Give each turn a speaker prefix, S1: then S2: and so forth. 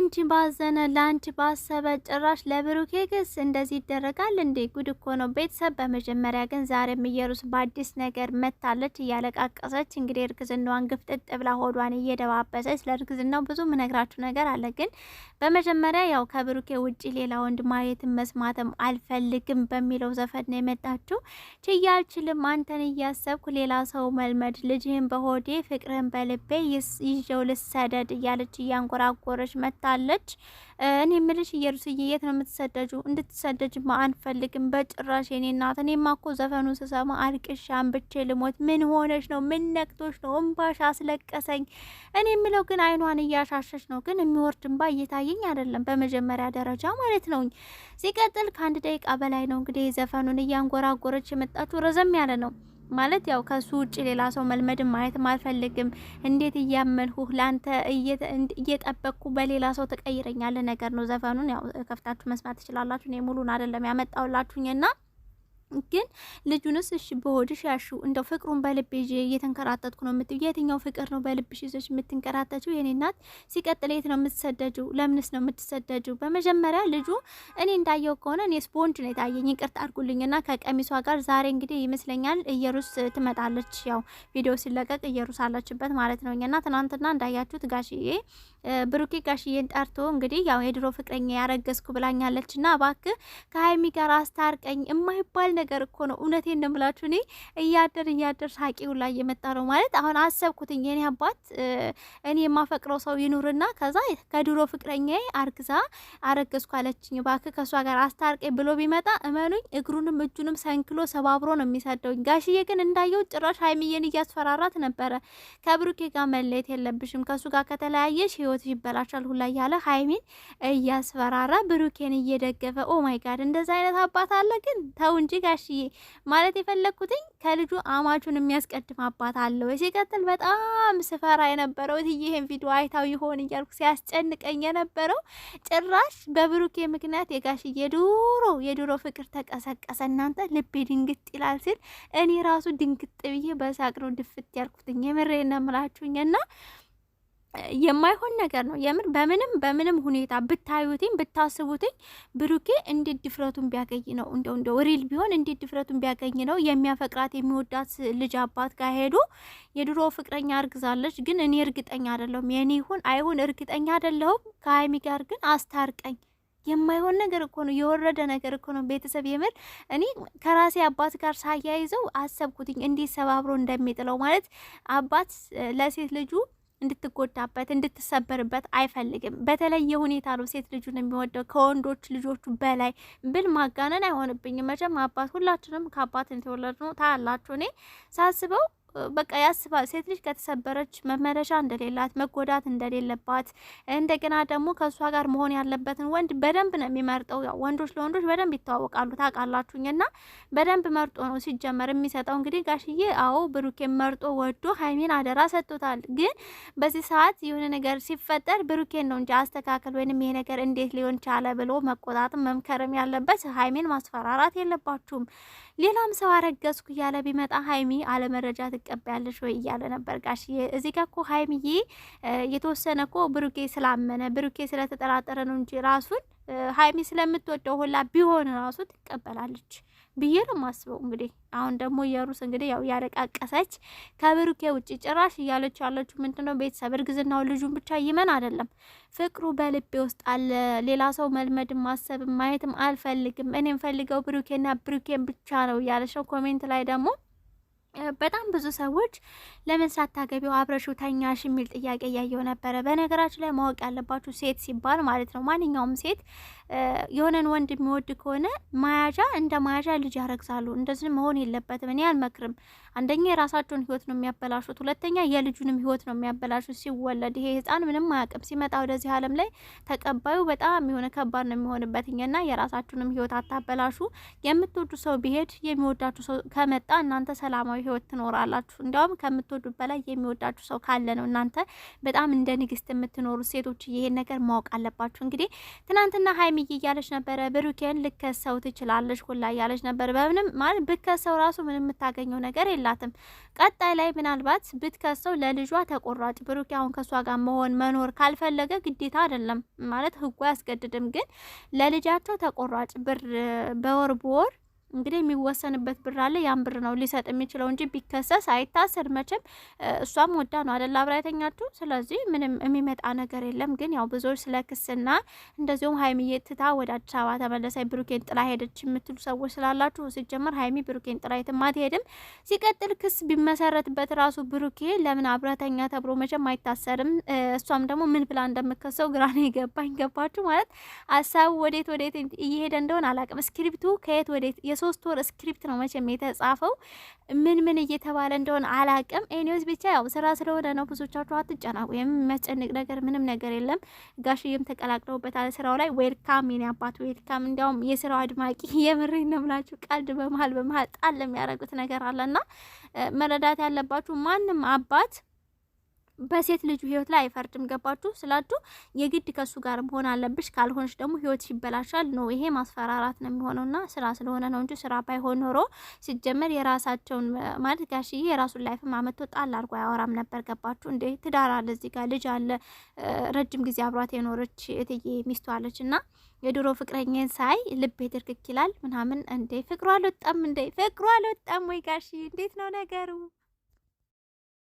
S1: ላንቺ ባዘነ ላንቺ ባሰበ ጭራሽ ለብሩኬ ክስ እንደዚህ ይደረጋል እንዴ? ጉድ እኮ ነው ቤተሰብ። በመጀመሪያ ግን ዛሬም እየሩስ በአዲስ ነገር መታለች እያለቃቀሰች። እንግዲህ እርግዝናዋን ግፍጥጥ ብላ ሆዷን እየደባበሰች። ለእርግዝናው ብዙ ምነግራችሁ ነገር አለ። ግን በመጀመሪያ ያው ከብሩኬ ውጪ ሌላ ወንድ ማየትም መስማትም አልፈልግም በሚለው ዘፈን ነው የመጣችው። ችዬ አልችልም አንተን እያሰብኩ ሌላ ሰው መልመድ፣ ልጅህን በሆዴ ፍቅርህን በልቤ ይዤው ልሰደድ እያለች እያንጎራጎረች መታለች። እኔ ምልሽ ኢየሩስዬ የት ነው የምትሰደጁ? እንድትሰደጅማ አንፈልግም በጭራሽ የኔ እናት። እኔማ እኮ ዘፈኑን ስሰማ አልቅሻ አንብቼ ልሞት። ምን ሆነሽ ነው? ምን ነክቶሽ ነው? እምባሽ አስለቀሰኝ። እኔ የምለው ግን አይኗን እያሻሸች ነው፣ ግን የሚወርድ እንባ እየታየኝ አይደለም፣ በመጀመሪያ ደረጃ ማለት ነው። ሲቀጥል ከአንድ ደቂቃ በላይ ነው እንግዲህ ዘፈኑን እያንጎራጎረች የመጣችው። ረዘም ያለ ነው ማለት ያው ከሱ ውጭ ሌላ ሰው መልመድም ማየትም አልፈልግም። እንዴት እያመንሁ ላንተ እየጠበቅኩ በሌላ ሰው ተቀይረኛለ ነገር ነው። ዘፈኑን ያው ከፍታችሁ መስማት ትችላላችሁ። እኔ ሙሉን አይደለም ያመጣውላችሁኝና ግን ልጁንስ እሺ በሆድሽ ያሹ እንደው ፍቅሩን በልብ ይዤ እየተንከራተትኩ ነው የምትዩ። የትኛው ፍቅር ነው በልብሽ ይዘሽ የምትንከራተችው የኔ እናት? ሲቀጥል የት ነው የምትሰደጂው? ለምንስ ነው የምትሰደጂው? በመጀመሪያ ልጁ እኔ እንዳየው ከሆነ እኔ ስፖንጅ ነው የታየኝ፣ ይቅርታ አድርጉልኝና ከቀሚሷ ጋር ዛሬ እንግዲህ ይመስለኛል ኢየሩስ ትመጣለች። ያው ቪዲዮ ሲለቀቅ ኢየሩስ አለችበት ማለት ነው። እና ትናንትና እንዳያችሁት ጋሽዬ ብሩኬ ጋሽዬን ጠርቶ እንግዲህ ያው የድሮ ፍቅረኛ ያረገዝኩ ብላኛለችና እባክህ ከሀይሚ ጋር አስታርቀኝ የማይባል ነገር እኮ ነው። እውነቴን ነው የምላችሁ። እኔ እያደር ሳቂው ላይ የመጣ ነው ማለት አሁን አሰብኩትኝ። የኔ አባት እኔ የማፈቅረው ሰው ይኑርና ከዛ ከድሮ ፍቅረኛዬ አርግዛ አረገዝኩ አለችኝ እባክህ ከሷ ጋር አስታርቀኝ ብሎ ቢመጣ እመኑኝ እግሩንም እጁንም ሰንክሎ ሰባብሮ ነው የሚሰደውኝ። ጋሽዬ ግን እንዳየው ጭራሽ ሀይሚዬን እያስፈራራት ነበረ። ከብሩኬ ጋር መለየት የለብሽም ከሱ ጋር ከተለያየሽ ህይወት ይበላሻል ሁላ እያለ ሀይሚን እያስፈራራ ብሩኬን እየደገፈ ኦ ማይ ጋድ! እንደዛ አይነት አባት አለ። ግን ተው እንጂ ጋሽዬ ማለት የፈለግኩትኝ ከልጁ አማቹን የሚያስቀድም አባት አለ ወይ? ሲቀጥል በጣም ስፈራ የነበረው ይሄን ቪዲዮ አይታው ይሆን እያልኩ ሲያስጨንቀኝ የነበረው ጭራሽ በብሩኬ ምክንያት የጋሽዬ የድሮ ፍቅር ተቀሰቀሰ። እናንተ ልቤ ድንግጥ ይላል ሲል እኔ ራሱ ድንግጥ ብዬ በሳቅ ነው ድፍት ያልኩትኝ። የምሬን ነው የምላችሁኝና የማይሆን ነገር ነው የምር። በምንም ሁኔታ ብታዩትኝ ብታስቡትኝ ብሩኬ እንዴት ድፍረቱን ቢያገኝ ነው እንደው ሪል ቢሆን እንዴት ድፍረቱን ቢያገኝ ነው የሚያፈቅራት የሚወዳት ልጅ አባት ጋር ሄዶ የድሮ ፍቅረኛ አርግዛለች። ግን እኔ እርግጠኛ አይደለሁም የኔ ይሁን አይሁን እርግጠኛ አይደለሁም። ከሀይሚ ጋር ግን አስታርቀኝ የማይሆን ነገር እኮ ነው፣ የወረደ ነገር እኮ ነው። ቤተሰብ የምር እኔ ከራሴ አባት ጋር ሳያይዘው አሰብኩትኝ እንዴት ሰባብሮ እንደሚጥለው ማለት አባት ለሴት ልጁ እንድትጎዳበት እንድትሰበርበት አይፈልግም። በተለየ ሁኔታ ነው ሴት ልጁን የሚወደው ከወንዶች ልጆቹ በላይ ብል ማጋነን አይሆንብኝም። መቼም አባት ሁላችንም ከአባት እንደተወለድ ነው ታላችሁ። እኔ ሳስበው በቃ ያስባል። ሴት ልጅ ከተሰበረች መመለሻ እንደሌላት መጎዳት እንደሌለባት እንደገና ደግሞ ከሷ ጋር መሆን ያለበትን ወንድ በደንብ ነው የሚመርጠው። ያው ወንዶች ለወንዶች በደንብ ይተዋወቃሉ ታውቃላችሁኝና በደንብ መርጦ ነው ሲጀመር የሚሰጠው። እንግዲህ ጋሽዬ አዎ ብሩኬን መርጦ ወዶ ሀይሜን አደራ ሰጥቶታል። ግን በዚህ ሰዓት የሆነ ነገር ሲፈጠር ብሩኬን ነው እንጂ አስተካከል ወይንም ይሄ ነገር እንዴት ሊሆን ቻለ ብሎ መቆጣትም መምከርም ያለበት ሀይሜን ማስፈራራት የለባችሁም። ሌላም ሰው አረገዝኩ እያለ ቢመጣ ሀይሚ አለመረጃ ትቀበያለሽ ወይ እያለ ነበር ጋሽዬ። እዚህ ጋር እኮ ሀይሚዬ የተወሰነ እኮ ብሩኬ ስላመነ ብሩኬ ስለተጠራጠረ ነው እንጂ ራሱን ሀይሚ ስለምትወደው ሁላ ቢሆን ራሱ ትቀበላለች ብዬ ነው ማስበው። እንግዲህ አሁን ደግሞ ኢየሩስ እንግዲህ ያው ያረቃቀሰች ከብሩኬ ውጪ ጭራሽ እያለች ያለችው ምንድነው? ቤተሰብ እርግዝናው ልጁን ብቻ ይመን አይደለም ፍቅሩ በልቤ ውስጥ አለ። ሌላ ሰው መልመድ ማሰብ ማየትም አልፈልግም። እኔም ፈልገው ብሩኬና ብሩኬን ብቻ ነው ያለች ነው። ኮሜንት ላይ ደግሞ በጣም ብዙ ሰዎች ለምን ሳታገቢው አብረሽው ተኛሽ የሚል ጥያቄ እያየው ነበረ። በነገራችን ላይ ማወቅ ያለባችሁ ሴት ሲባል ማለት ነው ማንኛውም ሴት የሆነን ወንድ የሚወድ ከሆነ መያዣ እንደ መያዣ ልጅ ያረግዛሉ። እንደዚህ መሆን የለበትም። እኔ አልመክርም። አንደኛ የራሳቸውን ህይወት ነው የሚያበላሹት፣ ሁለተኛ የልጁንም ህይወት ነው የሚያበላሹት። ሲወለድ ይሄ ህፃን ምንም አያውቅም። ሲመጣ ወደዚህ ዓለም ላይ ተቀባዩ በጣም የሆነ ከባድ ነው የሚሆንበትኝና የራሳችሁንም ህይወት አታበላሹ። የምትወዱ ሰው ቢሄድ የሚወዳችሁ ሰው ከመጣ እናንተ ሰላማዊ ህይወት ትኖራላችሁ። እንዲያውም ከምትወዱት በላይ የሚወዳችሁ ሰው ካለ ነው እናንተ በጣም እንደ ንግስት የምትኖሩ ሴቶች። ይሄን ነገር ማወቅ አለባችሁ። እንግዲህ ትናንትና ሀይሚዬ እያለች ነበረ ብሩኬን ልከሰው ትችላለች ሁላ እያለች ነበር። በምንም ማለት ብትከሰው ራሱ ምንም የምታገኘው ነገር የላትም። ቀጣይ ላይ ምናልባት ብትከሰው ለልጇ ተቆራጭ ብሩኬ አሁን ከሷ ጋር መኖር ካልፈለገ ግዴታ አይደለም ማለት ህጉ አያስገድድም። ግን ለልጃቸው ተቆራጭ ብር በወር እንግዲህ የሚወሰንበት ብር አለ። ያን ብር ነው ሊሰጥ የሚችለው እንጂ ቢከሰስ አይታሰር መቼም። እሷም ወዳ ነው አይደል አብራ የተኛችሁ። ስለዚህ ምንም የሚመጣ ነገር የለም። ግን ያው ብዙዎች ስለ ክስና እንደዚሁም ሀይሚዬ ትታ ወደ አዲስ አበባ ተመለሳይ ብሩኬን ጥላ ሄደች የምትሉ ሰዎች ስላላችሁ ሲጀመር ሀይሚ ብሩኬን ጥላ የትም አትሄድም። ሲቀጥል ክስ ቢመሰረትበት ራሱ ብሩኬ ለምን አብረተኛ ተብሎ መቼም አይታሰርም። እሷም ደግሞ ምን ብላ እንደምከሰው ግራ ነው የገባኝ። ገባችሁ ማለት ሀሳቡ ወዴት እየሄደ እንደሆነ አላውቅም። ስክሪፕቱ ከየት ወዴት 3 ወር ስክሪፕት ነው መቼም የተጻፈው። ምን እየተባለ እንደሆነ አላቅም። ኤኒዌይስ ብቻ ያው ስራ ስለሆነ ነው። ብዙዎቻችሁ አትጨናቁ። የሚያስጨንቅ ነገር ምንም ነገር የለም። ጋሽዬም ተቀላቅለውበታል ስራው ላይ። ዌልካም የኔ አባት ዌልካም። እንዲያውም የስራው አድማቂ የምሬን ነው የምላችሁ። ቀልድ በመሀል ጣል የሚያደርጉት ነገር አለና መረዳት ያለባችሁ ማንም አባት በሴት ልጁ ህይወት ላይ አይፈርድም። ገባችሁ ስላችሁ የግድ ከሱ ጋር መሆን አለብሽ፣ ካልሆንሽ ደግሞ ህይወት ይበላሻል ነው። ይሄ ማስፈራራት ነው የሚሆነውና ስራ ስለሆነ ነው እንጂ ስራ ባይሆን ኖሮ ሲጀመር የራሳቸውን ማለት ጋሽዬ የራሱን ላይፍ ማመቶ ጣል አድርጎ አያወራም ነበር። ገባችሁ እንዴ? ትዳር አለ እዚህ ጋር ልጅ አለ፣ ረጅም ጊዜ አብሯት የኖረች እትዬ ሚስቱ አለች እና የድሮ ፍቅረኛን ሳይ ልቤ ድርግክ ይላል ምናምን። እንዴ ፍቅሩ አልወጣም ወይ ጋሽዬ? እንዴት ነው ነገሩ?